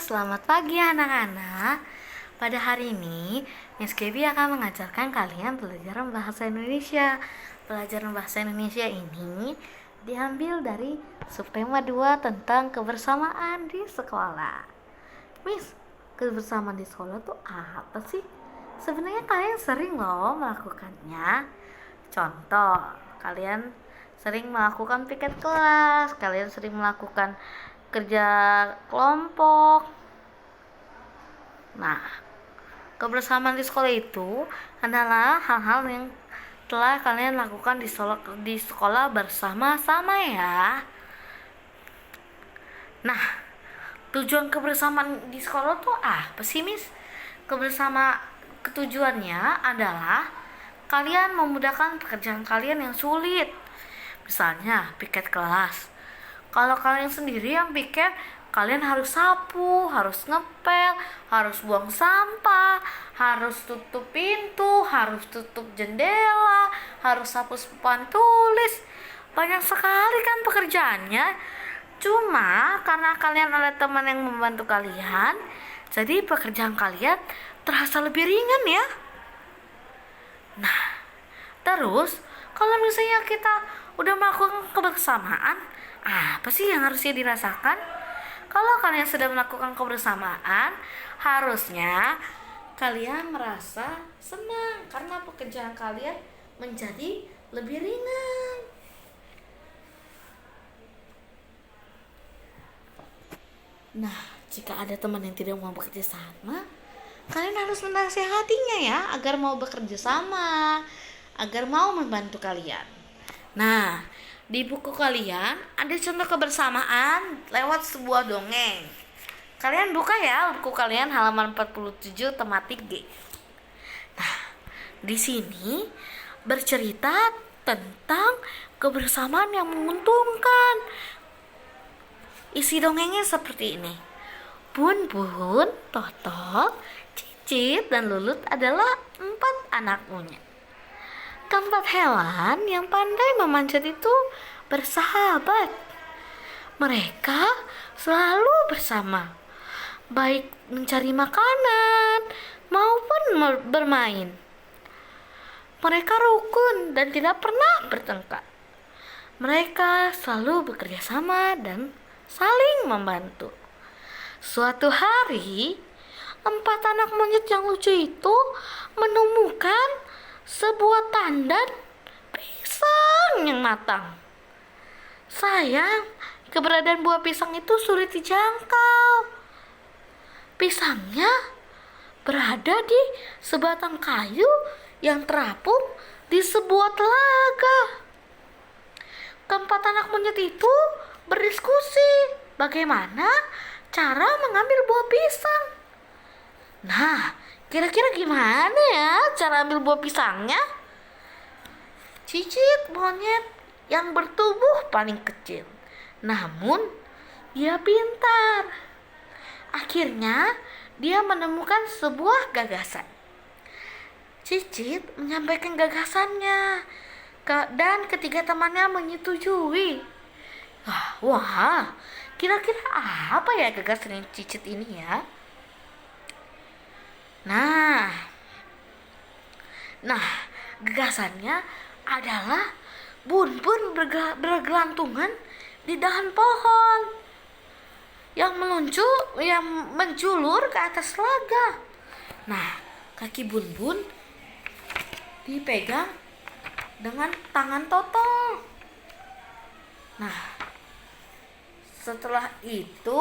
Selamat pagi anak-anak. Pada hari ini, Miss Gaby akan mengajarkan kalian pelajaran bahasa Indonesia. Pelajaran bahasa Indonesia ini diambil dari subtema 2 tentang kebersamaan di sekolah. Miss, kebersamaan di sekolah tuh apa sih? Sebenarnya kalian sering loh melakukannya. Contoh, kalian sering melakukan piket kelas, kalian sering melakukan kerja kelompok. Nah, kebersamaan di sekolah itu adalah hal-hal yang telah kalian lakukan di sekolah bersama-sama ya. Nah, tujuan kebersamaan di sekolah tuh apa sih, Miss? Ketujuannya adalah kalian memudahkan pekerjaan kalian yang sulit. Misalnya, piket kelas. Kalau kalian sendiri yang piket, kalian harus sapu, harus ngepel, harus buang sampah, harus tutup pintu, harus tutup jendela, harus sapu papan tulis. Banyak sekali kan pekerjaannya. Cuma karena kalian ada teman yang membantu kalian, jadi pekerjaan kalian terasa lebih ringan ya. Nah, terus kalau misalnya kita udah melakukan kebersamaan, apa sih yang harusnya dirasakan? Kalau kalian sudah melakukan kebersamaan, harusnya kalian merasa senang karena pekerjaan kalian menjadi lebih ringan. Nah, jika ada teman yang tidak mau bekerja sama, kalian harus menasehatinya ya agar mau bekerja sama, agar mau membantu kalian. Nah, di buku kalian ada contoh kebersamaan lewat sebuah dongeng. Kalian buka ya buku kalian halaman 47 tematik G. Nah, di sini bercerita tentang kebersamaan yang menguntungkan. Isi dongengnya seperti ini. Bun Bun, Totok, Cicit, dan Lulut adalah 4 anak monyet. Keempat hewan yang pandai memanjat itu bersahabat. Mereka selalu bersama, baik mencari makanan maupun bermain. Mereka rukun dan tidak pernah bertengkar. Mereka selalu bekerja sama dan saling membantu. Suatu hari, 4 anak monyet yang lucu itu menemukan sebuah tandan pisang yang matang. Sayang, keberadaan buah pisang itu sulit dijangkau. Pisangnya berada di sebatang kayu yang terapung di sebuah telaga. Keempat anak monyet itu berdiskusi bagaimana cara mengambil buah pisang. Nah, kira-kira gimana ya cara ambil buah pisangnya? Cicit monyet yang bertubuh paling kecil, namun dia pintar. Akhirnya dia menemukan sebuah gagasan. Cicit menyampaikan gagasannya dan ketiga temannya menyetujui. Wah, kira-kira apa ya gagasan Cicit ini ya? Nah, gagasannya adalah Bun-Bun bergelantungan di dahan pohon yang menjulur ke atas telaga. Nah, kaki Bun-Bun dipegang dengan tangan Totol. Nah, setelah itu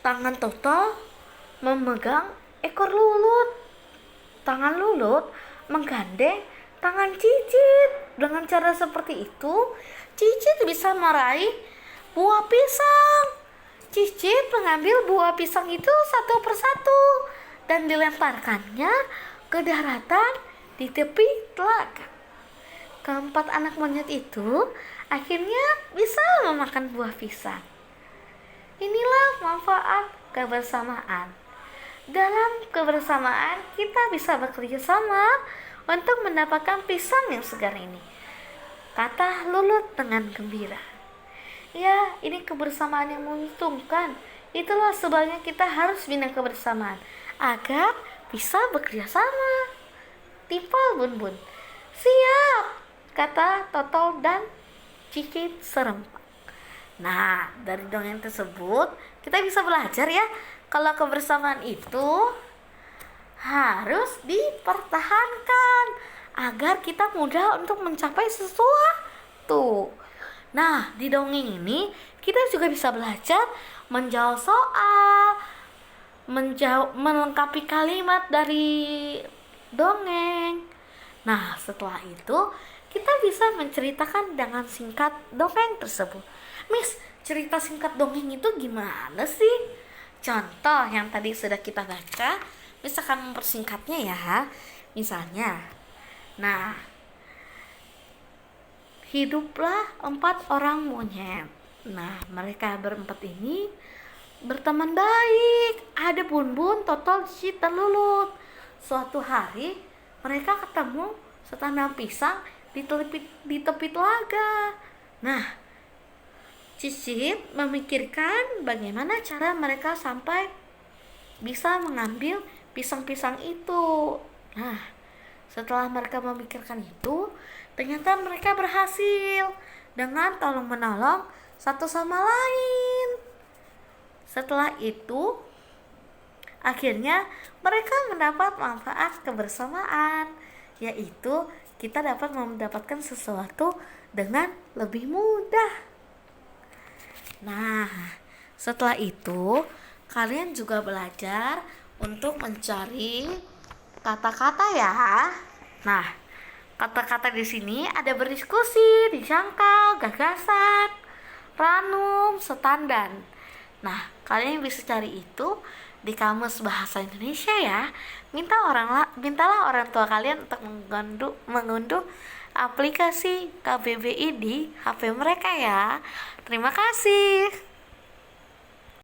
tangan Totol memegang ekor Lulut. Tangan Lulut menggandeng tangan Cicit. Dengan cara seperti itu, Cicit bisa meraih buah pisang. Cicit mengambil buah pisang itu satu persatu dan dilemparkannya ke daratan di tepi telaga. Keempat anak monyet itu akhirnya bisa memakan buah pisang. Inilah manfaat kebersamaan. Dalam kebersamaan kita bisa bekerja sama untuk mendapatkan pisang yang segar ini, kata Lulut dengan gembira. Ya, ini kebersamaan yang menguntungkan. Itulah sebabnya kita harus bina kebersamaan agar bisa bekerja sama. Timpal Bun Bun. Siap, kata Totol dan Cicit serempak. Nah, dari dongeng tersebut kita bisa belajar ya, kalau kebersamaan itu harus dipertahankan agar kita mudah untuk mencapai sesuatu. Nah, di dongeng ini kita juga bisa belajar menjawab soal, melengkapi kalimat dari dongeng. Nah, setelah itu kita bisa menceritakan dengan singkat dongeng tersebut. Miss, cerita singkat dongeng itu gimana sih? Contoh yang tadi sudah kita baca, misalkan mempersingkatnya ya. Misalnya, nah, hiduplah 4 orang monyet. Nah, mereka berempat ini berteman baik. Ada Bun Bun, Totol, Cicit, dan Lulut. Suatu hari mereka ketemu setanam pisang di tepi telaga. Nah, Cicit memikirkan bagaimana cara mereka sampai bisa mengambil pisang-pisang itu. Nah, setelah mereka memikirkan itu, ternyata mereka berhasil dengan tolong menolong satu sama lain. Setelah itu, akhirnya mereka mendapat manfaat kebersamaan, yaitu kita dapat mendapatkan sesuatu dengan lebih mudah. Nah, setelah itu kalian juga belajar untuk mencari kata-kata ya. Nah, kata-kata di sini ada berdiskusi, dijangkau, gagasan, ranum, setandan. Nah, kalian bisa cari itu di Kamus Bahasa Indonesia ya. Mintalah orang tua kalian untuk mengunduh aplikasi KBBI di HP mereka ya. Terima kasih.